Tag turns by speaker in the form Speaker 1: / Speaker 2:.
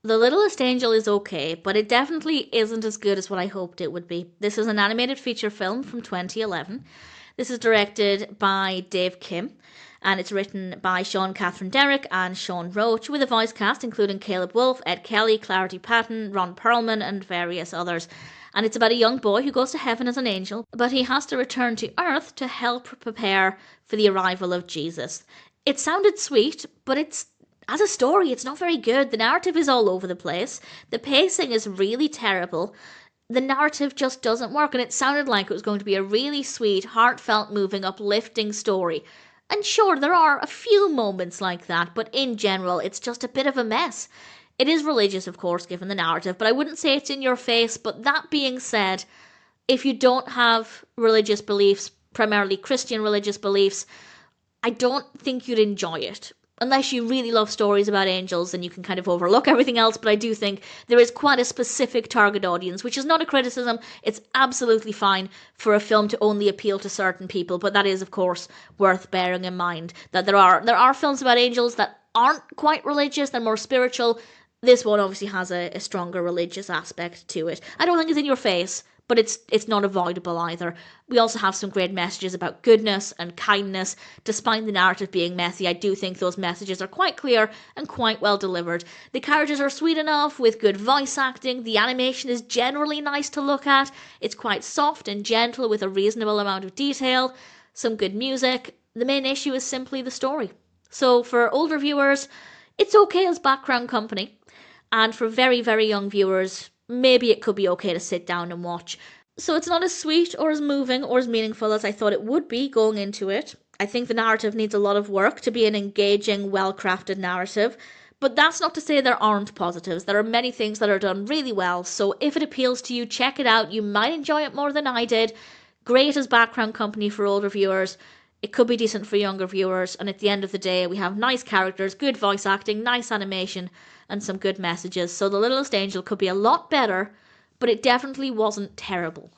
Speaker 1: The Littlest Angel is okay, but it definitely isn't as good as what I hoped it would be. This is an animated feature film from 2011. This is directed by Dave Kim, and it's written by Sean Catherine Derrick and Sean Roche, with a voice cast including Caleb Wolfe, Ed Kelly, Clare Patton, Ron Perlman, and various others. And it's about a young boy who goes to heaven as an angel, but he has to return to Earth to help prepare for the arrival of Jesus. It sounded sweet, but as a story, it's not very good. The narrative is all over the place. The pacing is really terrible. The narrative just doesn't work, and it sounded like it was going to be a really sweet, heartfelt, moving, uplifting story. And sure, there are a few moments like that, but in general, it's just a bit of a mess. It is religious, of course, given the narrative, but I wouldn't say it's in your face. But that being said, if you don't have religious beliefs, primarily Christian religious beliefs, I don't think you'd enjoy it. Unless you really love stories about angels, then you can kind of overlook everything else, but I do think there is quite a specific target audience, which is not a criticism. It's absolutely fine for a film to only appeal to certain people, but that is, of course, worth bearing in mind, that there are films about angels that aren't quite religious, they're more spiritual. This one obviously has a stronger religious aspect to it. I don't think it's in your face, but it's not avoidable either. We also have some great messages about goodness and kindness. Despite the narrative being messy, I do think those messages are quite clear and quite well delivered. The characters are sweet enough with good voice acting. The animation is generally nice to look at. It's quite soft and gentle with a reasonable amount of detail. Some good music. The main issue is simply the story. So for older viewers, it's okay as background company. And for very, very young viewers, maybe it could be okay to sit down and watch. So it's not as sweet or as moving or as meaningful as I thought it would be going into it. I think the narrative needs a lot of work to be an engaging, well-crafted narrative. But that's not to say there aren't positives. There are many things that are done really well. So if it appeals to you, check it out. You might enjoy it more than I did. Great as background company for older viewers. It could be decent for younger viewers, and at the end of the day, we have nice characters, good voice acting, nice animation, and some good messages. So The Littlest Angel could be a lot better, but it definitely wasn't terrible.